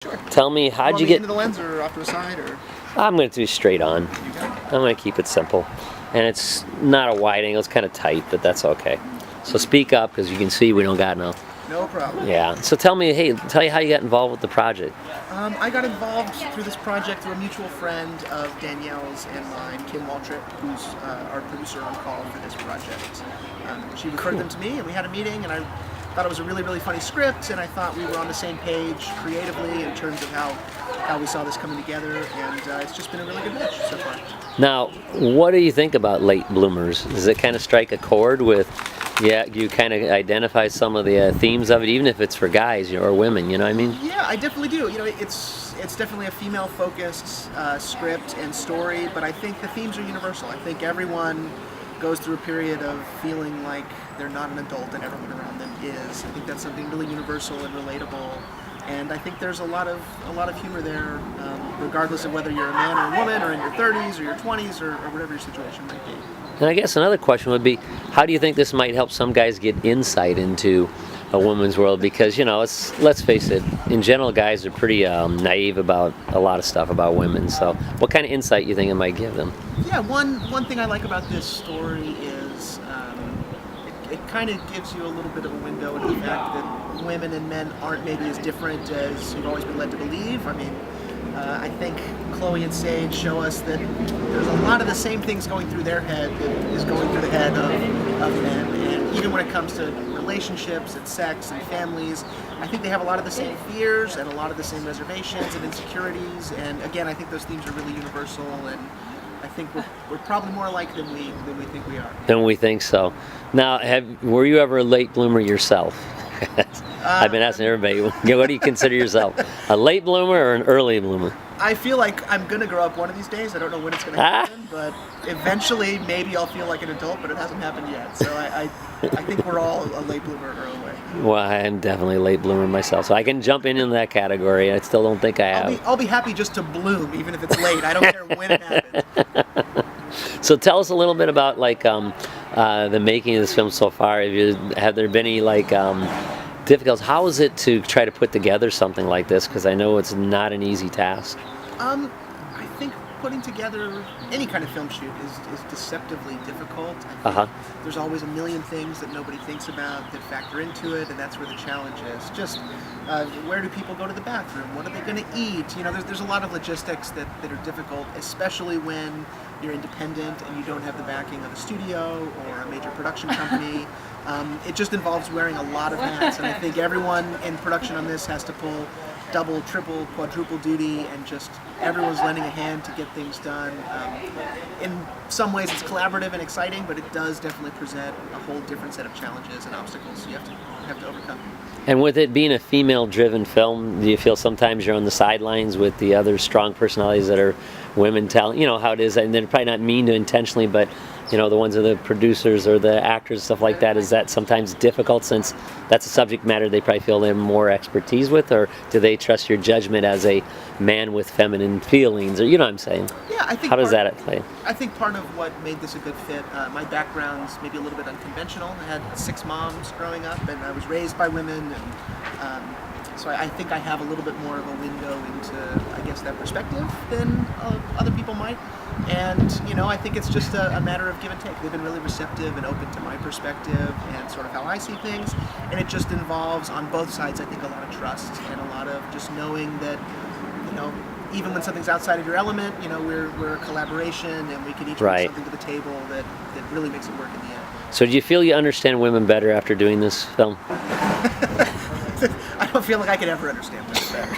Sure. Tell me, how'd you get into the lens or off to the side or? I'm going to do straight on. You got it. I'm going to keep it simple. And it's not a wide angle, it's kind of tight, but that's okay. So speak up, because you can see we don't got no. No problem. Yeah. So tell me, hey, tell you how you got involved with the project. I got involved through this project through a mutual friend of Danielle's and mine, Kim Waltrip, who's our producer on call for this project. She referred them to me, and we had a meeting, and I thought it was a really, really funny script, and I thought we were on the same page creatively in terms of how we saw this coming together, and it's just been a really good match so far. Now, what do you think about late bloomers? Does it kind of strike a chord with, yeah, you kind of identify some of the themes of it, even if it's for guys or women, you know what I mean? Yeah, I definitely do. You know, it's definitely a female-focused script and story, but I think the themes are universal. I think everyone goes through a period of feeling like they're not an adult and everyone around them is. I think that's something really universal and relatable, and I think there's a lot of humor there, regardless of whether you're a man or a woman, or in your 30s or your 20s, or whatever your situation might be. And I guess another question would be, how do you think this might help some guys get insight into a woman's world? Because, you know, let's face it, in general, guys are pretty naive about a lot of stuff about women. So what kind of insight you think it might give them? Yeah, one thing I like about this story is it kind of gives you a little bit of a window into the fact that women and men aren't maybe as different as you've always been led to believe. I mean, I think Chloe and Sage show us that there's a lot of the same things going through their head that is going through the head of men. And even when it comes to relationships and sex and families, I think they have a lot of the same fears and a lot of the same reservations and insecurities. And again, I think those themes are really universal, and I think we're probably more alike than we think we are. Than we think so. Now, were you ever a late bloomer yourself? I've been asking everybody, what do you consider yourself? A late bloomer or an early bloomer? I feel like I'm going to grow up one of these days. I don't know when it's going to happen, but eventually maybe I'll feel like an adult, but it hasn't happened yet. So I think we're all a late bloomer in our own way. Well, I'm definitely a late bloomer myself, so I can jump in that category. I still don't think I have. I'll be happy just to bloom, even if it's late. I don't care when it happens. So tell us a little bit about like the making of this film so far. Have there been any like difficulties? How is it to try to put together something like this? Because I know it's not an easy task. I think putting together any kind of film shoot is deceptively difficult. I think there's always a million things that nobody thinks about that factor into it, and that's where the challenge is. Just where do people go to the bathroom? What are they going to eat? You know, there's a lot of logistics that are difficult, especially when you're independent and you don't have the backing of a studio or a major production company. It just involves wearing a lot of hats, and I think everyone in production on this has to pull double, triple, quadruple duty, and just everyone's lending a hand to get things done. In some ways it's collaborative and exciting, but it does definitely present a whole different set of challenges and obstacles you have to overcome. And with it being a female-driven film, do you feel sometimes you're on the sidelines with the other strong personalities that are women talent? You know how it is, and they're probably not mean to intentionally, but you know, the ones are the producers or the actors, stuff like that. Is that sometimes difficult since that's a subject matter they probably feel they have more expertise with, or do they trust your judgment as a man with feminine feelings, or you know what I'm saying? Yeah, I think. How does that play? I think part of what made this a good fit, my background's maybe a little bit unconventional. I had 6 moms growing up, and I was raised by women, and so I think I have a little bit more of a window into, I guess, that perspective than other people might. And, you know, I think it's just a matter of give and take. They've been really receptive and open to my perspective and sort of how I see things. And it just involves, on both sides, I think, a lot of trust and a lot of just knowing that, you know, even when something's outside of your element, you know, we're a collaboration, and we can each bring something to the table that really makes it work in the end. So do you feel you understand women better after doing this film? I don't feel like I could ever understand women better.